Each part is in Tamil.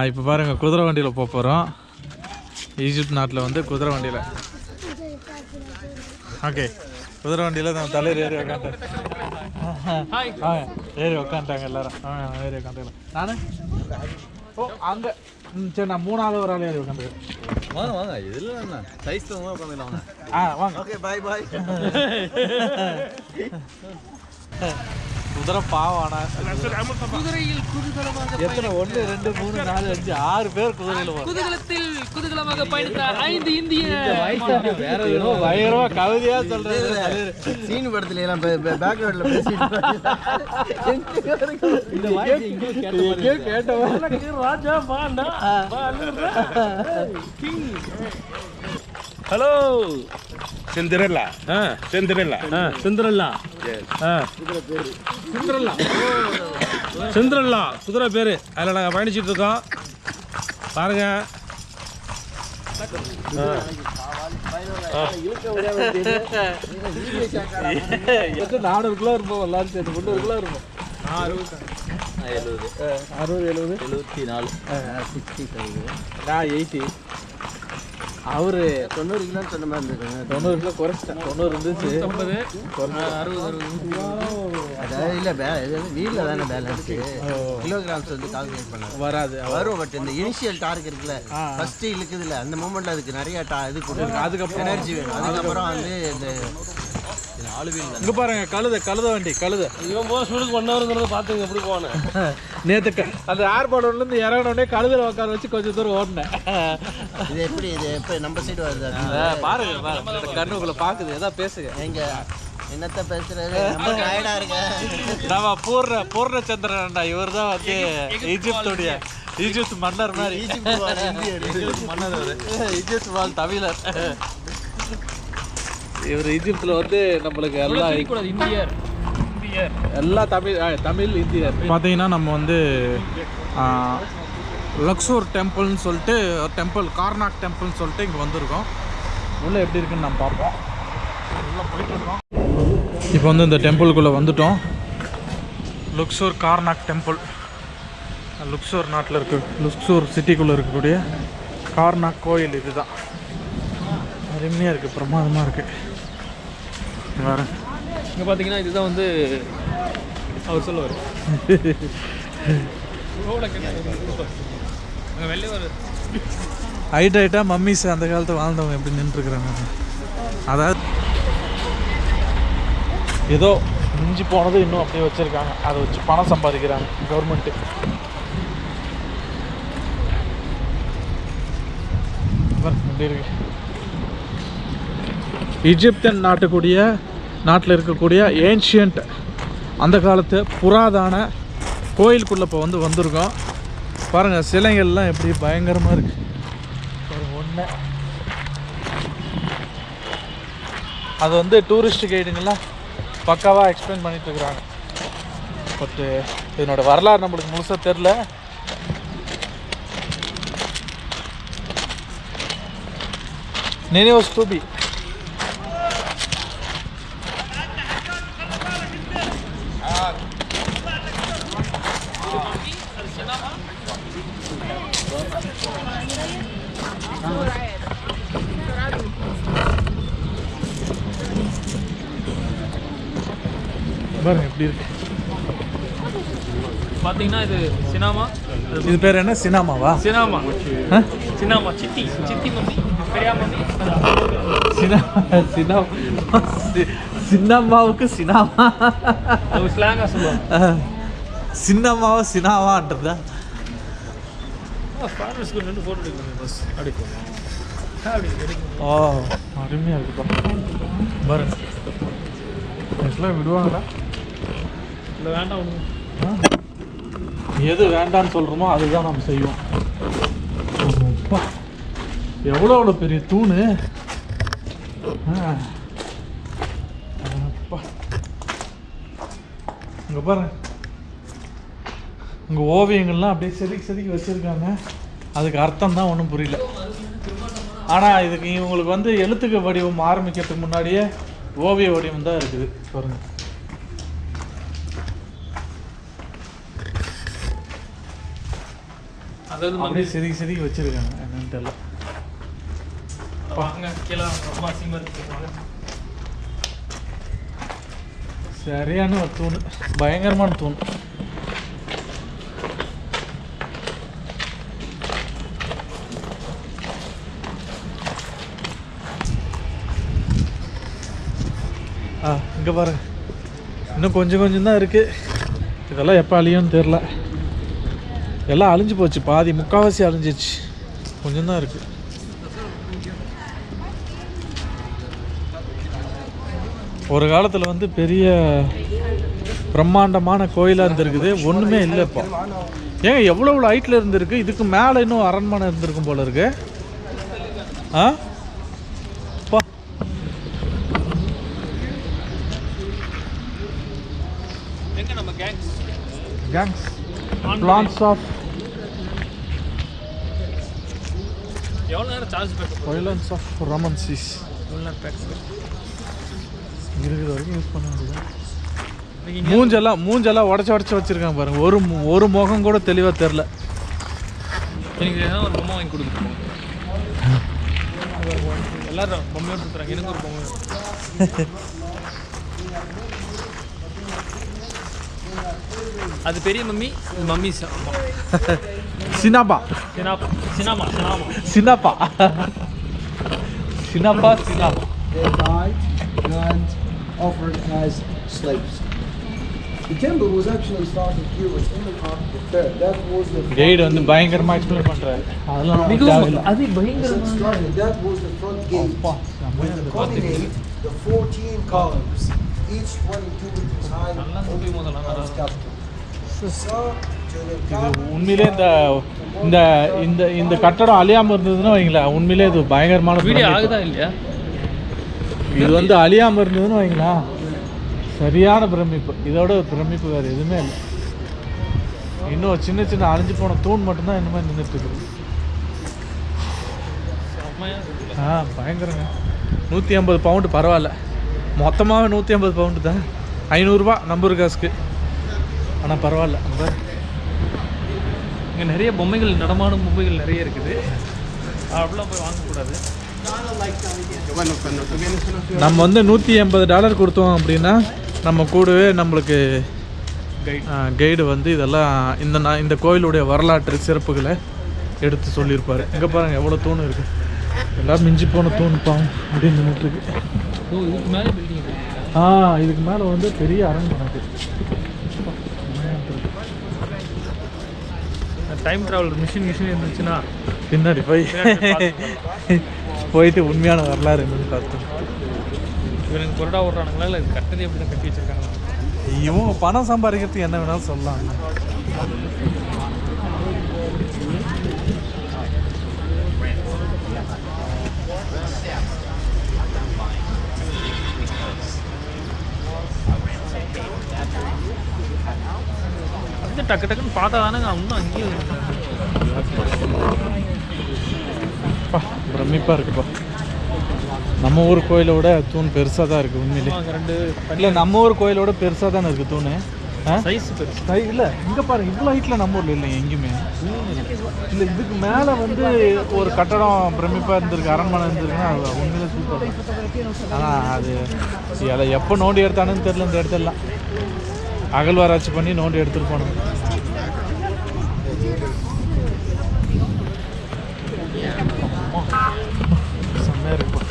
இப்போ பாருங்கள் குதிரை வண்டியில் போக போகிறோம். ஈஜிப்ட் நாட்டில் வந்து குதிரை வண்டியில். ஓகே, குதிரை வண்டியில் நம்ம தலைவர் ஏறி உக்காந்துட்டாங்க எல்லாரும். ஏறி உக்காந்துக்கலாம். நானு அங்கே சரி, நான் 3வது ஒரு ஆள் ஏறி உட்காந்துக்கிறேன். வாங்க வாங்க, இதில் என்ன சைஸ் தான் உட்காந்துக்கலாம். வாங்க. ஓகே, பாய் பாய். குதிரை பாவானா குதிரையில் குதூகலமாக எத்தனை 1 2 3 4 5 6 பேர் குதிரையில் குதூகலமாக பயணித்தார் 5 இந்திய. வேற ஏதோ பயங்கரமா கவிதையா சொல்றாரு. சீன் படத்துல எல்லாம் பேக்ரவுண்ட்ல பேசிட்டு இந்த வாய்ஸ் இங்க கேட்டவங்க ராஜா பாண்டா கிங். ஹலோ சிந்தரெல்லா. சிந்தரெல்லா. சிந்தரெல்லா. சிந்தரெல்லா. சிந்தரெல்லா குதிரை பேர். அதில் நாங்கள் பயணிச்சுட்டு இருக்கோம். பாருங்க. $400 இருப்போம். எல்லாரும் சேர்ந்து $300 இருப்போம். 60 70 74 நான் 80. அவரு 90 கிலோ சொன்ன மாதிரி இருந்துருக்கு. 90 கிலோ குறைச்சிட்டேன். 90 இருந்துச்சு. 60 அதாவது இல்லை வீட்டில் தானே பேலன்ஸ் கிலோகிராம்ஸ் வந்து கால்குலேட் பண்ண வராது. வரும். பட் இந்த இனிஷியல் டார்க் இருக்குல்ல, ஃபர்ஸ்ட் இழுக்குது இல்லை, அந்த மூமெண்ட்ல அதுக்கு நிறைய இது கொடுக்கும். அதுக்கப்புறம் எனர்ஜி வேணும். அதுக்கப்புறம் வந்து இந்த இங்க பாருங்க கழுத வண்டி. இவன் போக ஸ்பீடுக்கு 1 ஹவருங்கிறத பார்த்துங்க எப்படி போனேன். நேற்றுக்கு அந்த ஏர்போர்ட்லேருந்து இறங்கினோடனே கழுதையில் உட்கார வச்சு கொஞ்சம் தூரம் ஓடினேன். இது எப்படி நம்ம சைடு வருது பாருங்க கண்ணுக்குள்ள பாக்குது. ஏதாவது பேசுங்க. எங்க என்னத்த பேசுறது, நம்ம டயர்டா இருக்க. நம்ம பூர்ணச்சந்திரன்டா. இவர் தான் வந்து ஈஜிப்ட் மன்னர் மாதிரி. ஈஜிப்ட் வாழ் தமிழர். இவர் ஈஜிப்தில் வந்து நம்மளுக்கு எல்லாம் தமிழ் இந்தியர். பார்த்தீங்கன்னா நம்ம வந்து லக்ஸூர் டெம்பிள்னு சொல்லிட்டு டெம்பிள், கார்னாக் டெம்பிள்னு சொல்லிட்டு இங்கே வந்திருக்கோம். உள்ளே எப்படி இருக்குன்னு நம்ம பார்ப்போம். உள்ளே போயிட்டுருக்கோம். இப்போ வந்து இந்த டெம்பிளுக்குள்ளே வந்துட்டோம். லுக்ஸூர் கார்னாக் டெம்பிள். லுக்ஸூர் நாட்டில் லுக்ஸூர் சிட்டிக்குள்ளே இருக்கக்கூடிய கார்னாக் கோயில் இதுதான். அருமையாக இருக்குது, பிரமாதமாக இருக்குது. வேறு இங்கே பார்த்தீங்கன்னா இதுதான் வந்து அவர் சொல்லுவார். ஹைட்டாக மம்மிஸ் அந்த காலத்தில் வாழ்ந்தவங்க எப்படி நின்றுருக்குறாங்க. அதாவது ஏதோ மிஞ்சி போனது இன்னும் அப்படியே வச்சுருக்காங்க. அதை வச்சு பணம் சம்பாதிக்கிறாங்க கவர்மெண்ட்டு. எப்படி இருக்கு ஈஜிப்தியன் நாட்டில் இருக்கக்கூடிய ஏன்ஷியன்ட் அந்த காலத்து புராதான கோயிலுக்குள்ளே இப்போ வந்திருக்கோம். பாருங்கள் சிலைகள்லாம் எப்படி பயங்கரமாக இருக்குது. ஒன்று அது வந்து டூரிஸ்ட் கைடுங்கெல்லாம் பக்காவாக எக்ஸ்பிளைன் பண்ணிட்டுருக்குறாங்க. பட்டு இதனோட வரலாறு நம்மளுக்கு முழுசாக தெரில. நினைவு ஸ்தூபி. பாருங்க எப்படி இருக்கு. பார்த்தீங்கன்னா இது சினாமா. இது பேர் என்ன? சினாமாவா? சினாமா. சினாமா சித்தி மம்மி பெரியா மம்மி. சின்னம்மாவுக்கு சினாமா ஸ்லாங்காக சொல்லுவாங்க. சின்னம்மாவை சினாவான்றதா? ஃபாரஸ்ட் ஸ்கூல் 2 ஃபோட்டோ எடுக்கணும் பஸ் அடிக்கும். ஓ அருமையாக இருக்குப்பா. பாருங்க ஆக்சுவலாக விடுவாங்களா இல்லை வேண்டாம் ஒன்று. எது வேண்டான்னு சொல்கிறோமோ அதுதான் நம்ம செய்வோம். அப்பா எவ்வளோ பெரிய தூணு. அப்பா இங்கே பாருங்க, இங்கே ஓவியங்கள்லாம் அப்படியே செதுக்கி வச்சுருக்காங்க. அதுக்கு அர்த்தம் தான் ஒன்றும் புரியல. ஆனால் இதுக்கு இவங்களுக்கு வந்து எழுத்துக்கு வடிவம் ஆரம்பிக்கிறதுக்கு முன்னாடியே ஓவிய வடிவம் தான் இருக்குது பாருங்க. அதாவது அப்படியே செதுக்கி வச்சுருக்காங்க என்னன்னு தெரியல. வாங்க கீழே ரொம்ப அசிங்கமாக இருக்கு. சரியான ஒரு தூண், பயங்கரமான தூண். இங்கே பாருங்க, இன்னும் கொஞ்சம் தான் இருக்குது. இதெல்லாம் எப்போ அழியும்னு தெரில. எல்லாம் அழிஞ்சு போச்சு, பாதி முக்கால்வாசி அழிஞ்சிச்சு, கொஞ்சம் தான் இருக்குது. ஒரு காலத்தில் வந்து பெரிய பிரம்மாண்டமான கோயிலாக இருந்திருக்குது, ஒன்றுமே இல்லை இப்போ. ஏங்க எவ்வளோ ஹைட்டில் இருந்திருக்கு, இதுக்கு மேலே இன்னும் அரண்மனை இருந்திருக்கும் போல இருக்கு. பா எங்கே நம்ம கேங்ஸ் பிளான்ஸ் ஆஃப் எவ்வளோ நேரம் சார்ஜ் பேக் வைலன்ஸ் ஆஃப் ரொமன்சிஸ் எவ்வளோ நேரம் பேக் இருக்கிற வரைக்கும் யூஸ் பண்ண முடியும். மூஞ்செல்லாம் உடச்சி வச்சுருக்காங்க பாருங்க. ஒரு முகம் கூட தெளிவாக தெரில. எனக்கு ஏதாவது ஒரு பொம்மை வாங்கி கொடுத்துருக்கோம். எல்லாரும் பொம்மையோடு கொடுத்துறாங்க, எனக்கு ஒரு பொம்மை. அது பெரிய மம்மி, மம்மி சினாப்பா They died and offered as slaves. The temple was actually started here was in the Coptic fair. That was the guide வந்து பயங்கரமா எக்ஸ்பிளைன் பண்றாரு. அதெல்லாம் நமக்கு தேவையில்லை. அது பயங்கரமா that was the front gate with the colonnade, the 14 columns, each 22 meters high. So to the இது உண்மையிலே இந்த இந்த இந்த கட்டடம் அழியாம இருந்ததுன்னா வைங்களேன், உண்மையிலே இது பயங்கரமான வீடியோ ஆகுதா இல்லையா? இது வந்து அழியாம இருந்ததுன்னு வைங்களா, சரியான பிரமிப்பு. இதோட பிரமிப்பு வேறு எதுவுமே இல்லை. இன்னும் சின்ன அழிஞ்சு போன தூண் மட்டும்தான் இந்த மாதிரி நின்றுட்டு இருக்குது. பயங்கரங்க. 150 பவுண்டு பரவாயில்ல, மொத்தமாக 150 பவுண்டு தான், 500 ரூபா நம்பர் காசுக்கு. ஆனால் பரவாயில்ல. இங்கே நிறைய பொம்மைகள், நடமாடும் பொம்மைகள் நிறைய இருக்குது. அப்படிலாம் போய் வாங்கக்கூடாது. நம்ம வந்து $180 கொடுத்தோம் அப்படின்னா நம்ம கூடவே நம்மளுக்கு கைடு வந்து இதெல்லாம் இந்த கோயிலுடைய வரலாற்று சிறப்புகளை எடுத்து சொல்லியிருப்பார். இங்கே பாருங்கள் எவ்வளோ தூண் இருக்குது, எல்லாம் மிஞ்சி போன தூண் பாவம் அப்படின்னு நின்றுட்டுருக்கு. இதுக்கு மேலே இதுக்கு மேலே வந்து பெரிய அரண்மனை இருக்குது. டைம் ட்ராவல் மிஷின் இருந்துச்சுன்னா பின்னாடி போயிட்டு உண்மையான வரலாறு என்னன்னு பார்த்தோம். இவனுக்கு பொருடா ஓடுறானுங்களா இல்லை கட்டதை எப்படி தான் கட்டி வச்சிருக்காங்களா? இவங்க பணம் சம்பாதிக்கிறதுக்கு என்ன வேணாலும் சொல்லலாம். வந்து டக்குன்னு பார்த்தா தானேங்க இன்னும் அங்கேயும் பிரமிப்பாக இருக்குப்பா. நம்ம ஊர் கோயிலோட தூண் பெருசாக தான் இருக்குது உண்மையிலே. இல்லை, நம்ம ஊர் கோயிலோட பெருசாக தானே இருக்குது தூண். சைஸ் பெருசு இல்லை, இங்கே பாருங்கள், இவ்வளோ ஹைட்டில் நம்ம ஊரில் இல்லை எங்கேயுமே. இல்லை, இதுக்கு மேலே வந்து ஒரு கட்டடம் பிரமிப்பாக இருந்திருக்கு, அரண்மனை இருந்திருக்குன்னா அது உண்மையிலே சூப்பர். ஆனால் அது எப்போ நோண்டி எடுத்தானுன்னு தெரியல. இந்த இடத்துலாம் அகழ்வாராய்ச்சி பண்ணி நோண்டி எடுத்துகிட்டு போனோம். செம்மையாக இருக்குப்பா.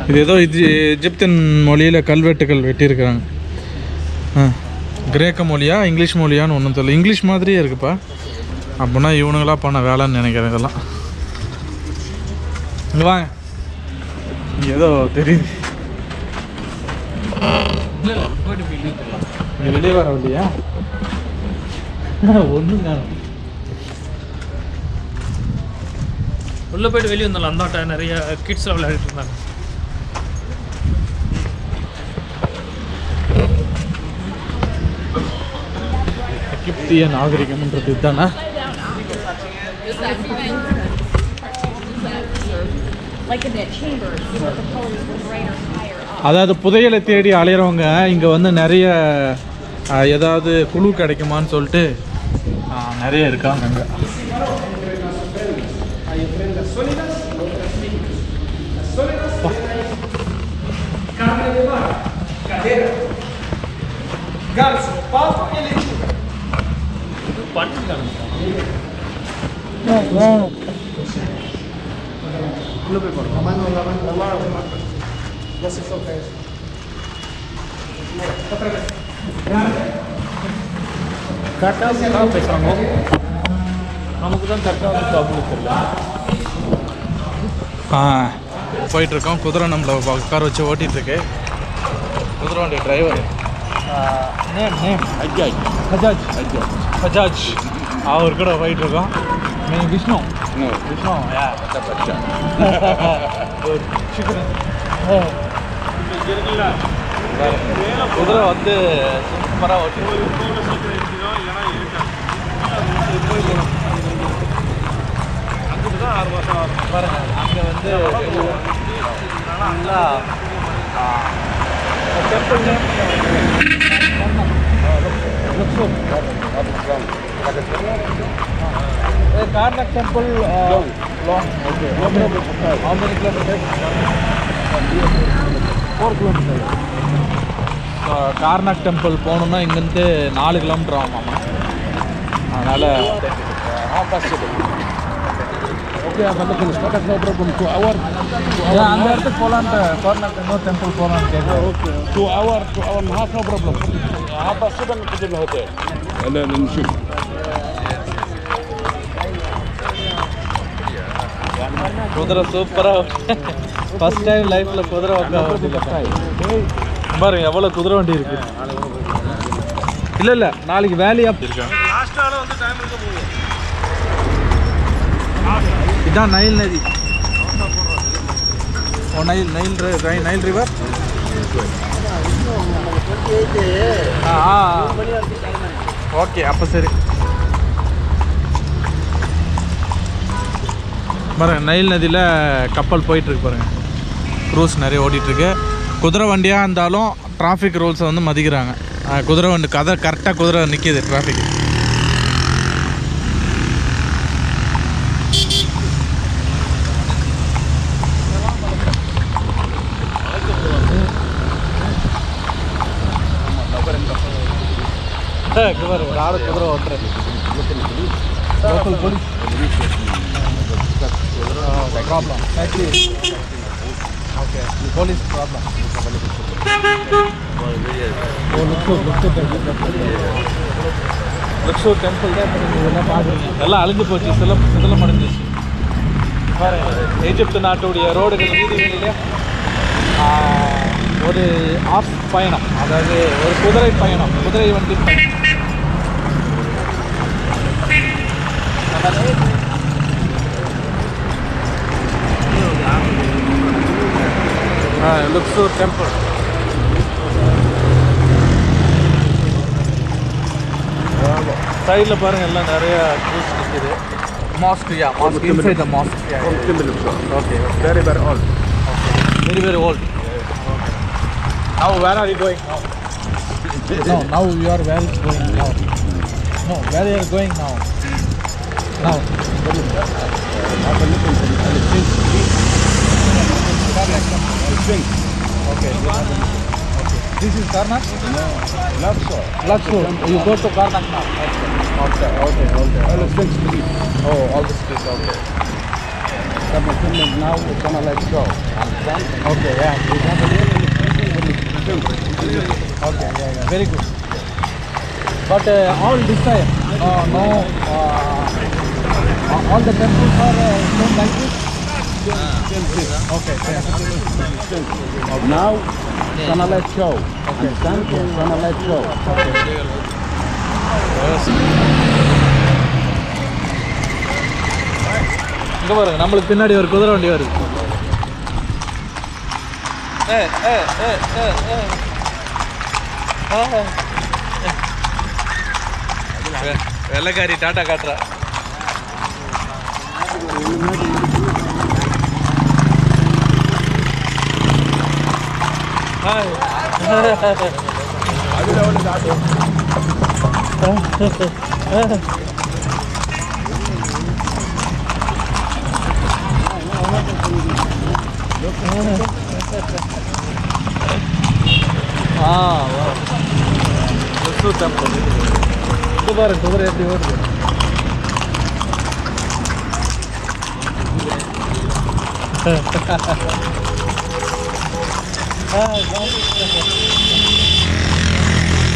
இது ஏதோ எஜிப்தியன் மொழியில் கல்வெட்டுகள் வெட்டியிருக்கிறாங்க. கிரேக்க மொழியா இங்கிலீஷ் மொழியான்னு ஒன்றும் தெரியல. இங்கிலீஷ் மாதிரியே இருக்குப்பா. அப்படின்னா இவனுங்களா பண்ண வேலைன்னு நினைக்கிறேன் இதெல்லாம். இங்கே வாங்க, ஏதோ தெரியுது. வெளியே வர இல்லையா ஒன்றும் காணும். உள்ளே போய்ட்டு வெளியே வந்தாலும் அந்தாட்ட நிறைய கிட்ஸ்லாம் விளையாடிட்டு இருந்தாங்க. எகிப்திய நாகரிகம்ன்றது இதுதானே? Like in that chamber, you know, the colors were brighter higher up. அதாவது புதையலை தேடி அலையிறவங்க இங்கே வந்து நிறைய ஏதாவது குழு கிடைக்குமான்னு சொல்லிட்டு நிறைய இருக்காங்க அங்கே. கரெக்டாக பேசுகிறாங்க, நமக்கு தான் கரெக்டாக வந்து ப்ராப்ளம் தெரியல. போயிட்டுருக்கோம். குதிரை நம்மளை உட்கார வச்சு ஓட்டிகிட்ருக்கு. குதிரை வண்டி driver name Hajaj Hajaj Hajaj அவர் கூட போயிட்டுருக்கோம். விஷ்ணு விஷ்ணு குதிரை வந்து சூப்பராக ஓட்டி அங்கிட்டு தான் 6 மாதம் ஆகும் பாருங்க. அங்கே வந்து நல்லா temple name Karnak temple long. Okay. How many kilometers? 4 kilometers. Karnak temple போகணுன்னா இங்கேருந்து 4 கிலோமீட்டர் ஆகுமாம்மா. அதனால் ஓகே, அப்போ ஸ்டார்ட் நோ ப்ராப்ளம். 2 hours அந்த இடத்துக்கு போகலான்ட்டு கார்னாக் இன்னொரு டெம்பிள் போகலான்னு கேட்குறேன். Okay, 2 hours and a half no problem. आप बस से कितने होते हैं? अरे निश्चित குதிரை சூப்பராக ஃபஸ்ட் டைம் லைஃப்பில் குதிரை உட்காந்து பாருங்க எவ்வளோ குதிரை வண்டி இருக்கு. இல்லை நாளைக்கு வேலையாக இருக்காங்க. லாஸ்ட் நாள் வந்து டைம் இருக்க போகுது. இதான் நைல் நதி. Nile river. ஓகே, அப்போ சரி. பாருங்க நைல் நதியில் கப்பல் போயிட்டுருக்கு பாருங்கள். க்ரூஸ் நிறைய ஓடிட்டுருக்கு. குதிரை வண்டியாக இருந்தாலும் டிராஃபிக் ரூல்ஸை வந்து மதிக்கிறாங்க. குதிரை வண்டி கரெக்டாக குதிரை நிற்கிது டிராஃபிக். குதிரை ஓட்டுறது local police problem. Okay, police problem. Luxor temple எல்லாம் அழிஞ்சு போச்சு, சிதலம் அடைஞ்சிச்சு. எகிப்து நாட்டுடைய ரோடுகள் வீதிகளிலே ஒரு ஆஃப் பயணம், அதாவது ஒரு குதிரை பயணம், குதிரை வண்டி பயணம். Luxor temple. சைடில் பாருங்கள் எல்லாம் நிறைய க்ரூஸ் நிற்கிது. Mask, mask inside the mask. Okay, very old. Okay, very old. Now where are you going now? No, now you are where is going now? No, where you are going now? Now. Okay. This is Karnak? No, Luxor. You go to Karnak now? Okay. All the things to eat. Oh, all this place, okay. Now we're gonna let go. Okay, yeah. Okay, yeah. Very good. But all this time, no, all the temples are same like this? Okay. Now gonna let go. Understand? Gonna let go. இங்கே பாருங்க, நம்மளுக்கு பின்னாடி ஒரு குதிரை வண்டி வருது. வெள்ளைக்காரி டாட்டா காட்டுறா. ஹாய் டெம்பிள் இது பாரு குதிரை எப்படி ஓடுது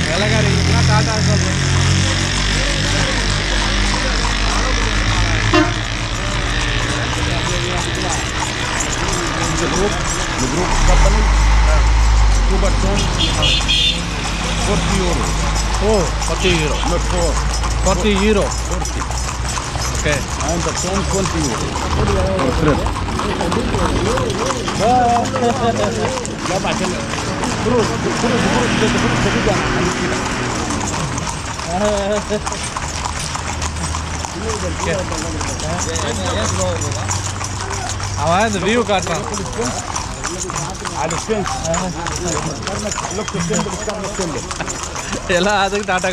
வேலைக்காரிகளுக்குலாம் டாட்டா சொல்றேன் The group company, Cuba Tone, 40 euro. Oh 40 euro Not 4, 40 euro 40. Okay And the tone 20 euro. For trip. அவன் இந்த வியூ காட்டுறான் على الفنس. Look the symbol, look the symbol. எல்லாம் அதுக்கு டாட்டா